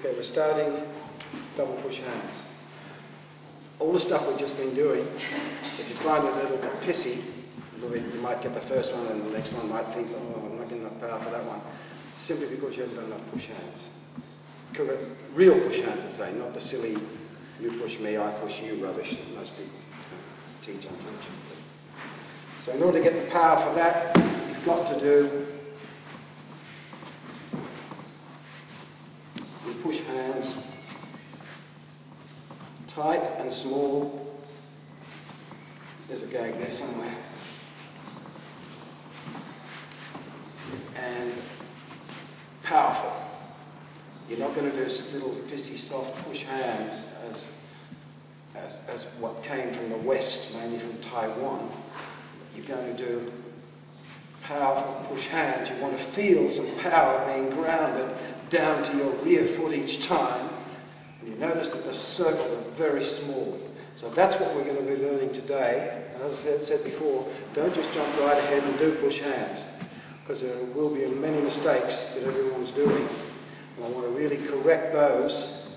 Okay, we're starting double push hands. All the stuff we've just been doing, if you find it a little bit pissy, you might get the first one and the next one might think, oh, I'm not getting enough power for that one. Simply because you haven't done enough push hands. Correct, real push hands, I'm saying, not the silly, you push me, I push you rubbish that most people teach, unfortunately. So in order to get the power for that, you've got to do your push hands tight and small. There's a gag there somewhere. And powerful. You're not going to do little pissy soft push hands as what came from the West, mainly from Taiwan. You're going to do powerful push hands. You want to feel some power being grounded down to your rear foot each time. And you notice that the circles are very small. So that's what we're going to be learning today. And as I said before, don't just jump right ahead and do push hands, because there will be many mistakes that everyone's doing. And I want to really correct those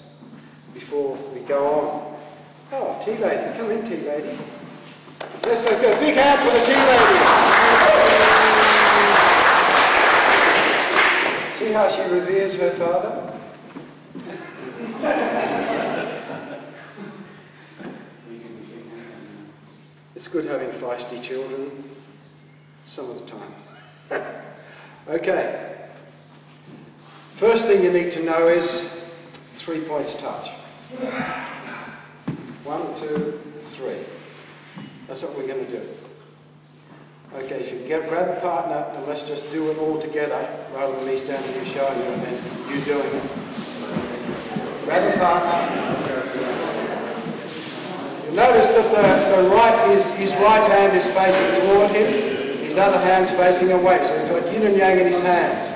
before we go on. Oh, tea lady, come in, tea lady. Yes, so good. Big hand for the tea lady. See how she reveres her father? It's good having feisty children some of the time. Okay. First thing you need to know is 3 points touch. 1, 2, 3. That's what we're going to do. Okay, if you grab a partner, and let's just do it all together, rather than me standing here showing you and then you doing it. Grab a partner. You'll notice that his right hand is facing toward him, his other hand's facing away, so he's got yin and yang in his hands.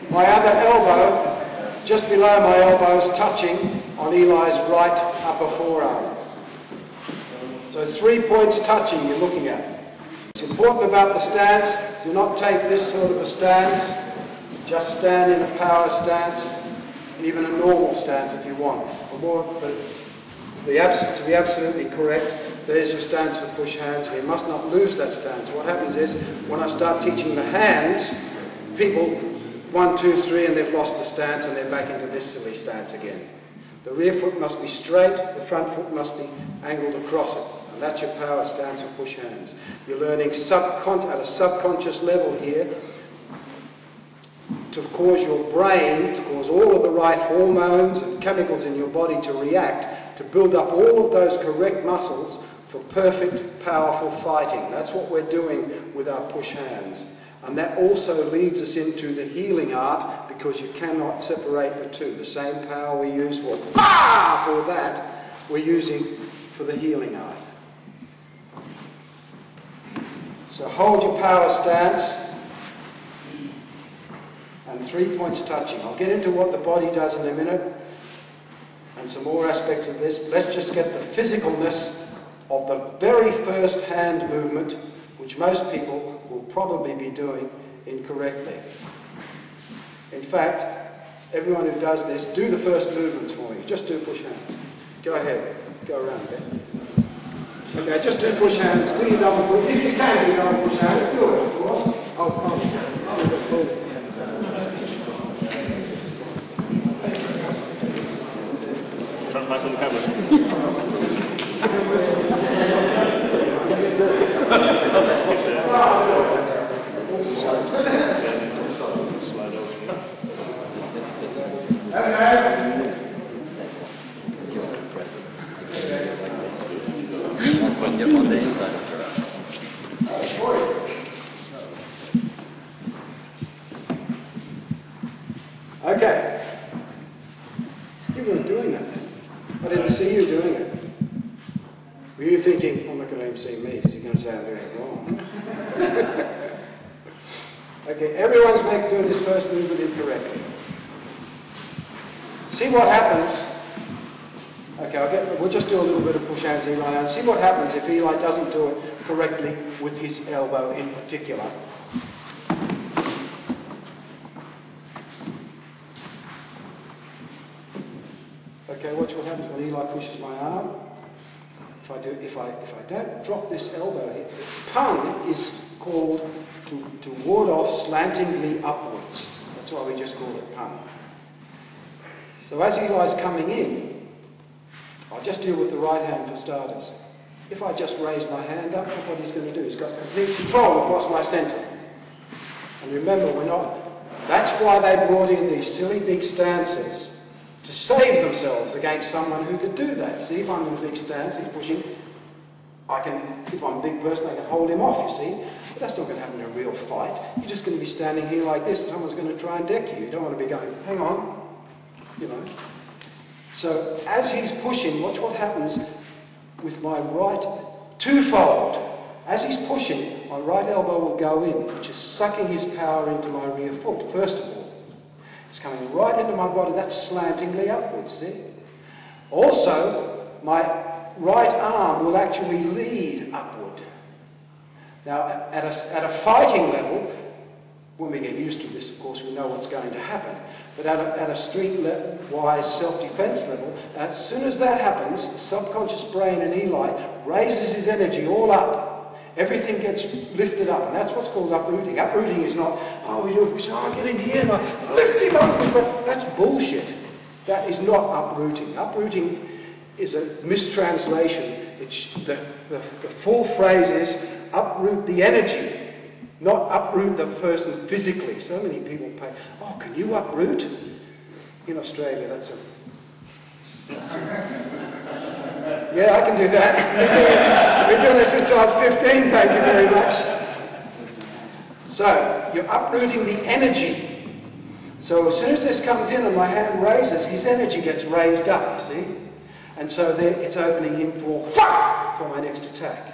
My other elbow, just below my elbow, is touching on Eli's right upper forearm. So 3 points touching you're looking at. It's important about the stance. Do not take this sort of a stance. Just stand in a power stance, even a normal stance if you want. But to be absolutely correct, there's your stance for push hands. We must not lose that stance. What happens is, when I start teaching the hands, people 1, 2, 3, and they've lost the stance and they're back into this silly stance again. The rear foot must be straight, the front foot must be angled across it. And that's your power stance for push hands. You're learning at a subconscious level here to cause your brain, to cause all of the right hormones and chemicals in your body to react, to build up all of those correct muscles for perfect, powerful fighting. That's what we're doing with our push hands. And that also leads us into the healing art, because you cannot separate the two. The same power we use for that, we're using for the healing art. So hold your power stance, and 3 points touching. I'll get into what the body does in a minute, and some more aspects of this. Let's just get the physicalness of the very first hand movement, which most people will probably be doing incorrectly. In fact, everyone who does this, do the first movements for me. Just do push hands. Go ahead. Go around a bit. Okay, just do push hands. Do your double push. If you can do double push hands, do it, of course. Back on the camera. When you're on the inside of your arm. Okay. You weren't doing that then. I didn't see you doing it. Were you thinking, I'm not going to let him see me because he's going to say I'm doing it wrong? Okay, everyone's doing this first movement incorrectly. See what happens. Okay, we'll just do a little bit of push hands here right now. See what happens if Eli doesn't do it correctly with his elbow in particular. Okay, watch what happens when Eli pushes my arm. If I don't drop this elbow here, the pun is called to ward off slantingly upwards. That's why we just call it pun. So as Eli's coming in, I'll just deal with the right hand for starters. If I just raise my hand up, what he's going to do, he's got complete control across my centre. And remember, that's why they brought in these silly big stances, to save themselves against someone who could do that. See, if I'm in a big stance, he's pushing, if I'm a big person, I can hold him off, you see. But that's not going to happen in a real fight. You're just going to be standing here like this, and someone's going to try and deck you. You don't want to be going, hang on, you know. So as he's pushing, watch what happens with my right, twofold. As he's pushing, my right elbow will go in, which is sucking his power into my rear foot, first of all. It's coming right into my body, that's slantingly upwards, see? Also, my right arm will actually lead upward. Now, at a fighting level, when we get used to this, of course, we know what's going to happen. But at a street-wise self-defense level, as soon as that happens, the subconscious brain in Eli raises his energy all up. Everything gets lifted up, and that's what's called uprooting. Uprooting is not, oh, you push, oh, get in here, and I lift him up. That's bullshit. That is not uprooting. Uprooting is a mistranslation. The full phrase is uproot the energy, not uproot the person physically. So many people pay, oh, can you uproot? In Australia, that's a yeah, I can do that. We've been doing this since I was 15, thank you very much. So, you're uprooting the energy. So as soon as this comes in and my hand raises, his energy gets raised up, you see? And so there, it's opening him for my next attack.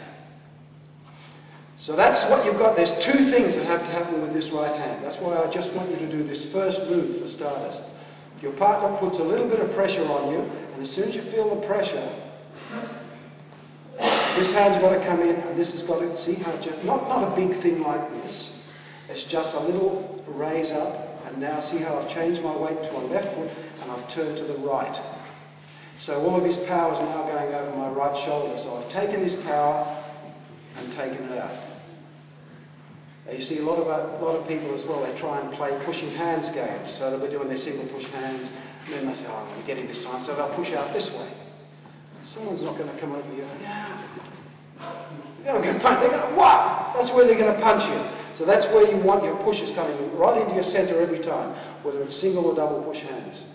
So that's what you've got. There's two things that have to happen with this right hand. That's why I just want you to do this first move for starters. Your partner puts a little bit of pressure on you, and as soon as you feel the pressure, this hand's got to come in, and this has got to, see how just, not a big thing like this, it's just a little raise up, and now see how I've changed my weight to my left foot, and I've turned to the right. So all of his power is now going over my right shoulder, so I've taken his power and taken it out. Now you see a lot of people as well, they try and play pushing hands games, so they'll be doing their single push hands, and then they say, oh, I'm going to get him this time, so they'll push out this way. Someone's not going to come over you, yeah. They're not going to punch, they're going to, wow! That's where they're going to punch you. So that's where you want your pushes coming right into your centre every time, whether it's single or double push hands.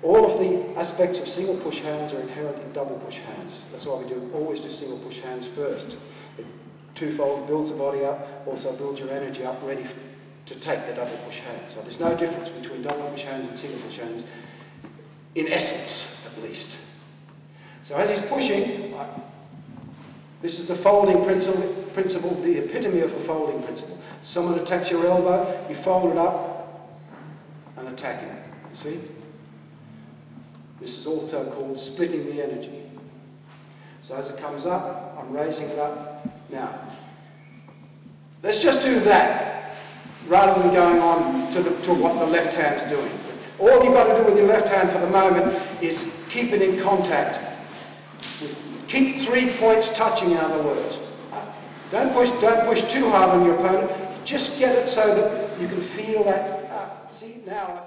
All of the aspects of single push hands are inherent in double push hands. That's why we always do single push hands first. It twofold builds the body up, also builds your energy up ready to take the double push hands. So there's no difference between double push hands and single push hands, in essence at least. So as he's pushing, this is the folding principle, the epitome of the folding principle. Someone attacks your elbow, you fold it up and attack him. You see? This is also called splitting the energy. So as it comes up, I'm raising it up. Now, let's just do that rather than going on to what the left hand's doing. All you've got to do with your left hand for the moment is keep it in contact. Keep 3 points touching, in other words. Don't push too hard on your opponent. Just get it so that you can feel that. See, now